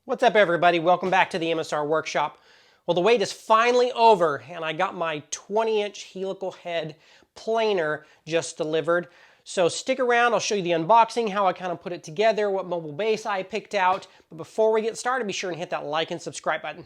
What's up, everybody? Welcome back to the MSR Workshop. Well, the wait is finally over, and I got my 20-inch helical head planer just delivered. So stick around, I'll show you the unboxing, how I kind of put it together, what mobile base I picked out. But before we get started, be sure and hit that like and subscribe button.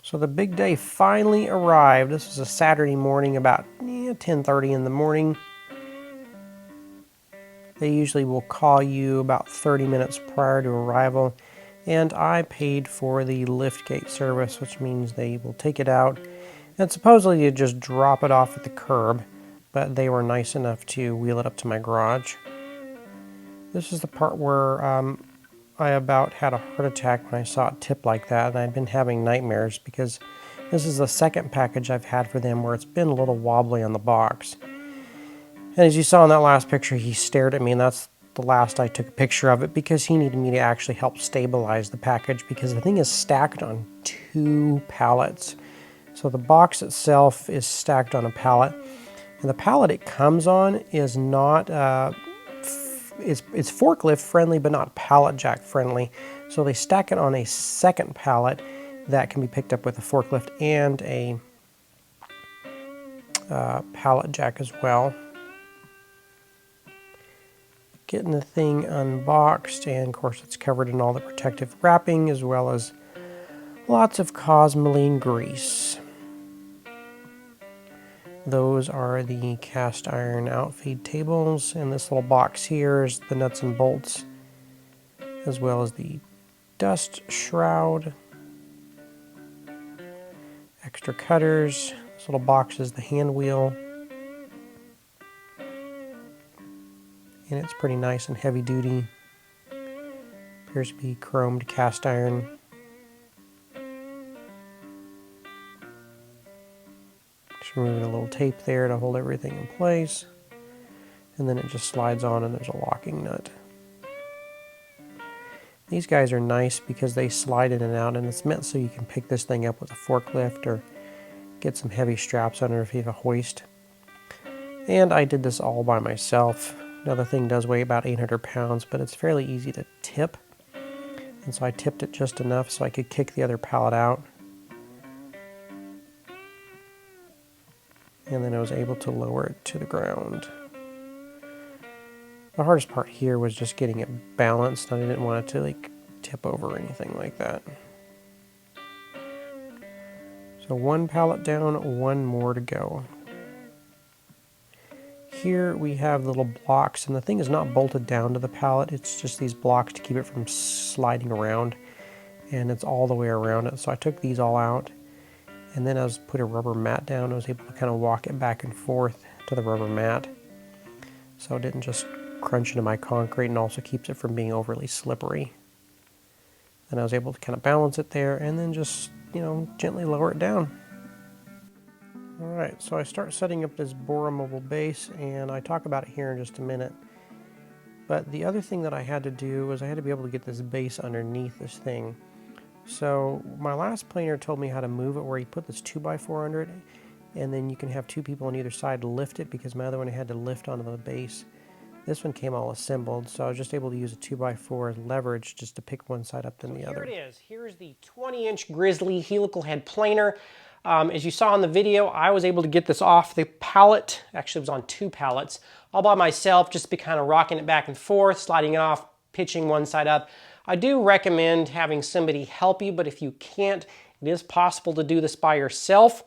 So the big day finally arrived. This was a Saturday morning, about 10:30 in the morning. They usually will call you about 30 minutes prior to arrival, and I paid for the liftgate service, which means they will take it out and supposedly you just drop it off at the curb, but they were nice enough to wheel it up to my garage. This is the part where I about had a heart attack when I saw it tip like that, and I'd been having nightmares because this is the second package I've had for them where it's been a little wobbly on the box. And as you saw in that last picture, he stared at me, and that's the last I took a picture of it because he needed me to actually help stabilize the package because the thing is stacked on 2 pallets. So the box itself is stacked on a pallet, and the pallet it comes on is not, it's forklift friendly but not pallet jack friendly. So they stack it on a second pallet that can be picked up with a forklift and a pallet jack as well. Getting the thing unboxed, and of course it's covered in all the protective wrapping as well as lots of Cosmoline grease. Those are the cast iron outfeed tables, and this little box here is the nuts and bolts as well as the dust shroud, extra cutters. This little box is the hand wheel. And it's pretty nice and heavy duty. Appears to be chromed cast iron. Just removing a little tape there to hold everything in place. And then it just slides on and there's a locking nut. These guys are nice because they slide in and out, and it's meant so you can pick this thing up with a forklift or get some heavy straps under if you have a hoist. And I did this all by myself. Now the thing does weigh about 800 pounds, but it's fairly easy to tip. And so I tipped it just enough so I could kick the other pallet out. And then I was able to lower it to the ground. The hardest part here was just getting it balanced. I didn't want it to tip over or anything like that. So 1 pallet down, 1 more to go. Here we have little blocks, and the thing is not bolted down to the pallet. It's just these blocks to keep it from sliding around, and it's all the way around it. So I took these all out, and then I put a rubber mat down. I was able to kind of walk it back and forth to the rubber mat, so it didn't just crunch into my concrete, and also keeps it from being overly slippery. And I was able to kind of balance it there, and then just, gently lower it down. Alright, so I start setting up this Bora mobile base, and I talk about it here in just a minute. But the other thing that I had to do was I had to be able to get this base underneath this thing. So my last planer told me how to move it, where you put this 2x4 under it, and then you can have 2 people on either side lift it, because my other one had to lift onto the base. This one came all assembled, so I was just able to use a 2x4 as leverage just to pick one side up than the other. Here it is. Here's the 20-inch Grizzly helical head planer. As you saw in the video, I was able to get this off the pallet. Actually, it was on 2 pallets, all by myself, just to be kind of rocking it back and forth, sliding it off, pitching one side up. I do recommend having somebody help you, but if you can't, it is possible to do this by yourself.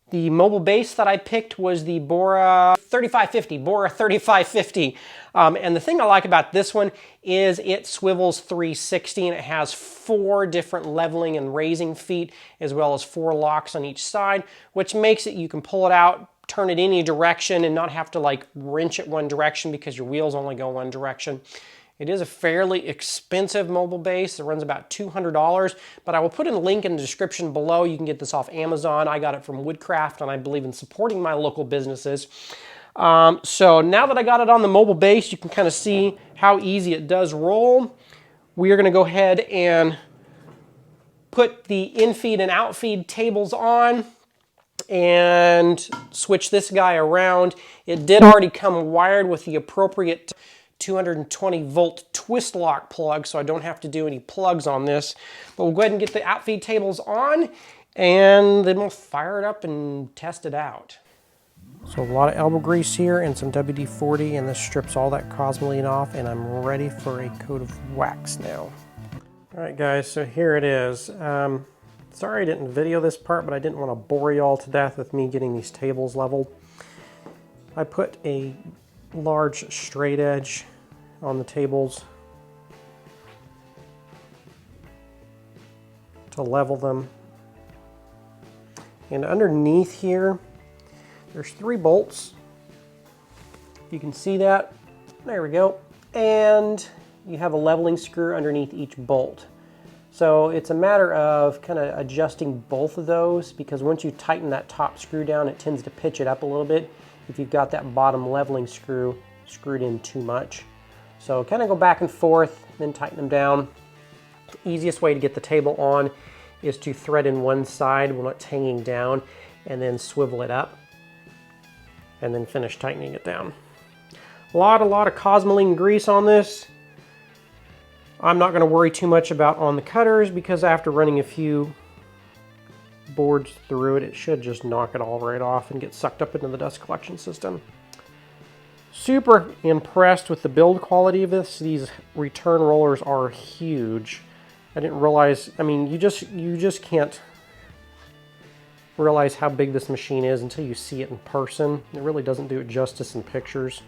The mobile base that I picked was the Bora 3550. And the thing I like about this one is it swivels 360, and it has 4 different leveling and raising feet, as well as 4 locks on each side, which makes it you can pull it out, turn it any direction, and not have to wrench it one direction because your wheels only go one direction. It is a fairly expensive mobile base. It runs about $200, but I will put in a link in the description below. You can get this off Amazon. I got it from Woodcraft, and I believe in supporting my local businesses. So now that I got it on the mobile base, you can kind of see how easy it does roll. We are going to go ahead and put the in-feed and out-feed tables on. and switch this guy around. It did already come wired with the appropriate 220 volt twist lock plug, so I don't have to do any plugs on this. But we'll go ahead and get the outfeed tables on, and then we'll fire it up and test it out. So a lot of elbow grease here and some WD-40, and this strips all that cosmoline off, and I'm ready for a coat of wax now. All right guys, so here it is. Sorry I didn't video this part, but I didn't want to bore you all to death with me getting these tables leveled. I put a large straight edge on the tables to level them. And underneath here, there's 3 bolts. You can see that. There we go. And you have a leveling screw underneath each bolt. So it's a matter of kind of adjusting both of those, because once you tighten that top screw down, it tends to pitch it up a little bit if you've got that bottom leveling screw screwed in too much. So kind of go back and forth, then tighten them down. The easiest way to get the table on is to thread in one side when it's hanging down, and then swivel it up, and then finish tightening it down. A lot of cosmoline grease on this. I'm not going to worry too much about on the cutters, because after running a few boards through it, it should just knock it all right off and get sucked up into the dust collection system. Super impressed with the build quality of this. These return rollers are huge. I didn't realize, I mean, you just can't realize how big this machine is until you see it in person. It really doesn't do it justice in pictures.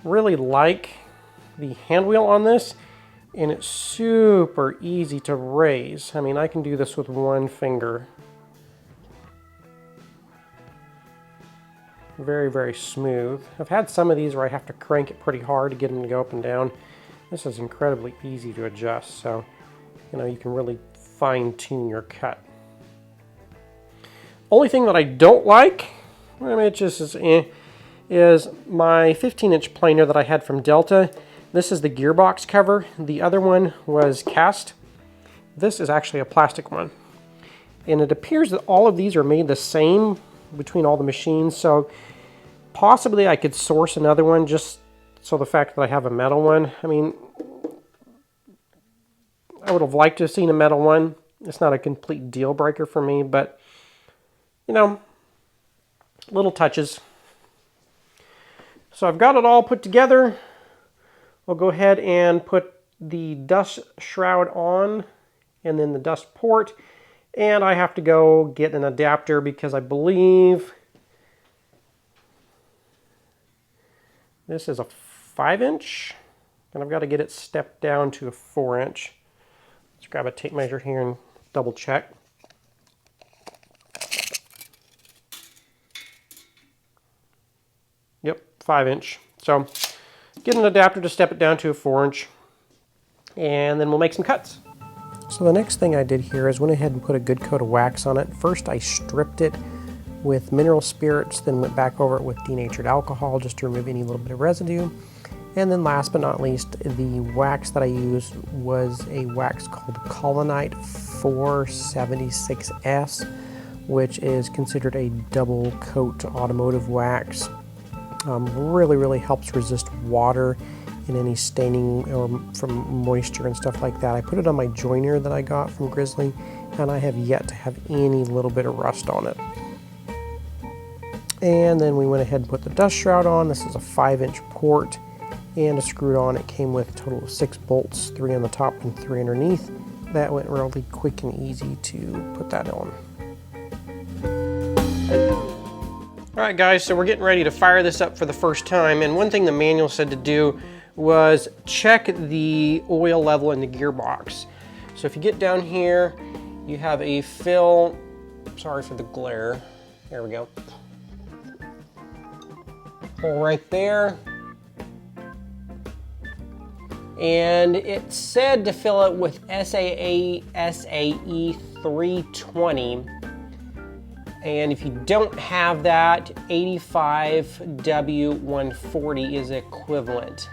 Really like the hand wheel on this, and it's super easy to raise. I mean, I can do this with one finger. Very, very smooth. I've had some of these where I have to crank it pretty hard to get them to go up and down. This is incredibly easy to adjust, so you know, you can really fine-tune your cut. Only thing that I don't like, I mean, it just is my 15-inch planer that I had from Delta. This is the Gearbox cover. The other one was cast. This is actually a plastic one. And it appears that all of these are made the same between all the machines, so possibly I could source another one, just so the fact that I have a metal one. I mean, I would have liked to have seen a metal one. It's not a complete deal breaker for me, but you know, little touches. So I've got it all put together. I'll go ahead and put the dust shroud on, and then the dust port. And I have to go get an adapter, because I believe this is a 5-inch, and I've got to get it stepped down to a 4-inch. Let's grab a tape measure here and double check. Yep, 5-inch. So get an adapter to step it down to a 4-inch, and then we'll make some cuts. So the next thing I did here is went ahead and put a good coat of wax on it. First I stripped it with mineral spirits, then went back over it with denatured alcohol just to remove any little bit of residue. And then last but not least, the wax that I used was a wax called Colonite 476S, which is considered a double coat automotive wax. Really helps resist water and any staining or from moisture and stuff like that. I put it on my joiner that I got from Grizzly, and I have yet to have any little bit of rust on it. And then we went ahead and put the dust shroud on. This is a 5-inch port, and to screw it on, it came with a total of 6 bolts, 3 on the top and 3 underneath. That went really quick and easy to put that on. Alright guys, so we're getting ready to fire this up for the first time, and one thing the manual said to do was check the oil level in the gearbox. So if you get down here, you have a fill, sorry for the glare, there we go, hole right there, and it said to fill it with SAE 320. And if you don't have that, 85W140 is equivalent.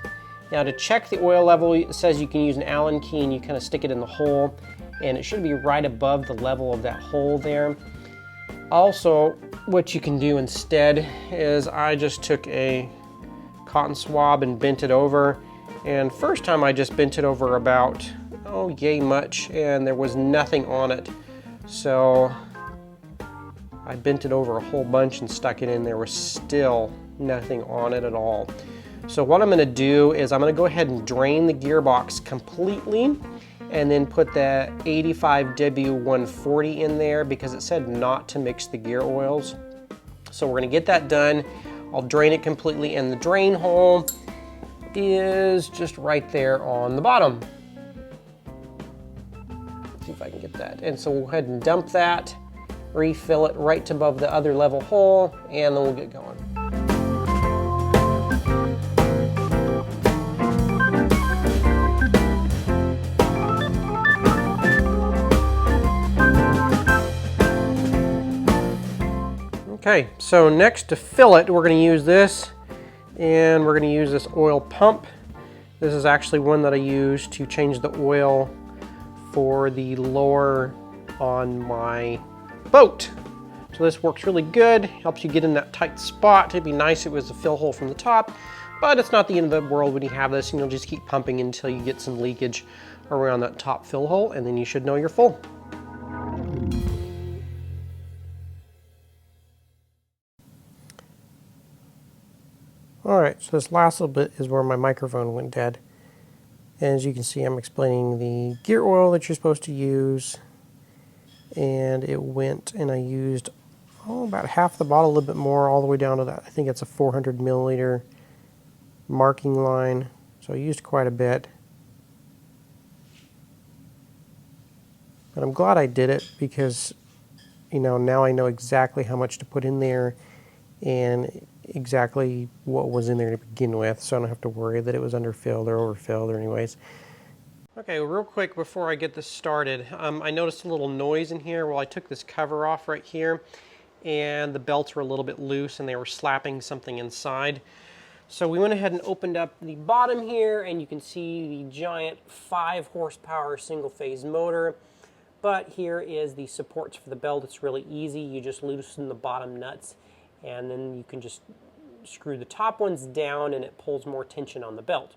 Now to check the oil level, it says you can use an Allen key and you kind of stick it in the hole, and it should be right above the level of that hole there. Also, what you can do instead is I just took a cotton swab and bent it over. And first time I just bent it over about, oh yay much, and there was nothing on it. So I bent it over a whole bunch and stuck it in. There was still nothing on it at all. So what I'm going to do is I'm going to go ahead and drain the gearbox completely and then put the 85W140 in there because it said not to mix the gear oils. So we're going to get that done. I'll drain it completely, and the drain hole is just right there on the bottom. Let's see if I can get that. And so we'll go ahead and dump that, refill it right above the other level hole, and then we'll get going. Okay, so next to fill it, we're going to use this, and we're going to use this oil pump. This is actually one that I use to change the oil for the lower on my boat. So this works really good, helps you get in that tight spot. It'd be nice if it was a fill hole from the top, but it's not the end of the world when you have this, and you'll just keep pumping until you get some leakage around that top fill hole, and then you should know you're full. Alright, so this last little bit is where my microphone went dead. And as you can see, I'm explaining the gear oil that you're supposed to use. And it went, and I used about half the bottle, a little bit more, all the way down to that. I think it's a 400 milliliter marking line. So I used quite a bit. But I'm glad I did it because, you know, now I know exactly how much to put in there and exactly what was in there to begin with, so I don't have to worry that it was underfilled or overfilled or anyways. Okay, well, real quick before I get this started, I noticed a little noise in here. Well, I took this cover off right here, and the belts were a little bit loose and they were slapping something inside. So we went ahead and opened up the bottom here, and you can see the giant 5 horsepower single phase motor. But here is the supports for the belt. It's really easy. You just loosen the bottom nuts, and then you can just screw the top ones down and it pulls more tension on the belt.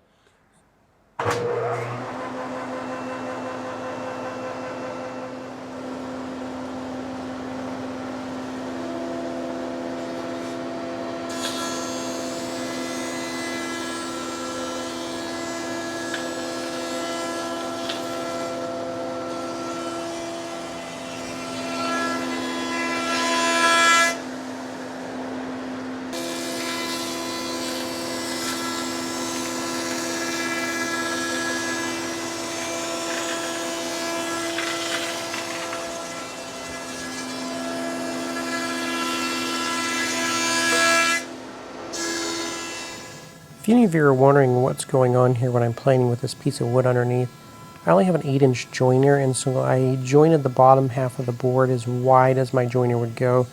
If any of you are wondering what's going on here when I'm planing with this piece of wood underneath, I only have an 8-inch joiner, and so I jointed the bottom half of the board as wide as my joiner would go,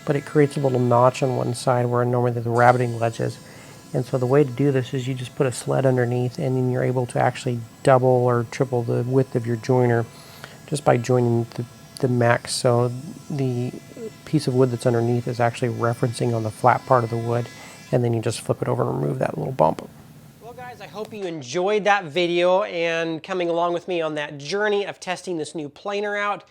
but it creates a little notch on one side where normally the rabbiting ledge is. And so the way to do this is you just put a sled underneath, and then you're able to actually double or triple the width of your joiner just by joining the max. So the piece of wood that's underneath is actually referencing on the flat part of the wood, and then you just flip it over and remove that little bump. Well guys, I hope you enjoyed that video and coming along with me on that journey of testing this new planer out.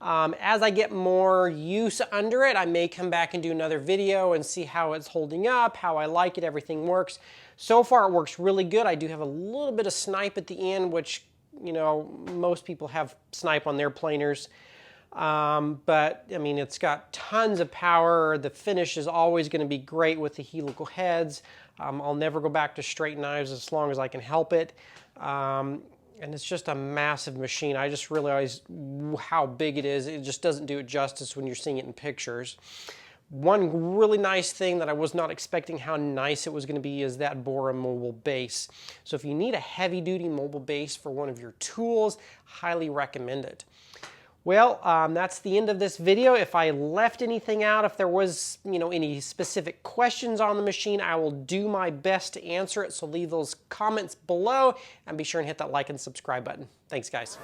As I get more use under it, I may come back and do another video and see how it's holding up, how I like it, everything works. So far it works really good. I do have a little bit of snipe at the end, which, you know, most people have snipe on their planers. But I mean, it's got tons of power. The finish is always going to be great with the helical heads. I'll never go back to straight knives as long as I can help it. And it's just a massive machine. I just realized how big it is. It just doesn't do it justice when you're seeing it in pictures. One really nice thing that I was not expecting how nice it was going to be is that Bora mobile base. So if you need a heavy-duty mobile base for one of your tools, highly recommend it. Well, that's the end of this video. If I left anything out, if there was, you know, any specific questions on the machine, I will do my best to answer it. So leave those comments below and be sure and hit that like and subscribe button. Thanks, guys.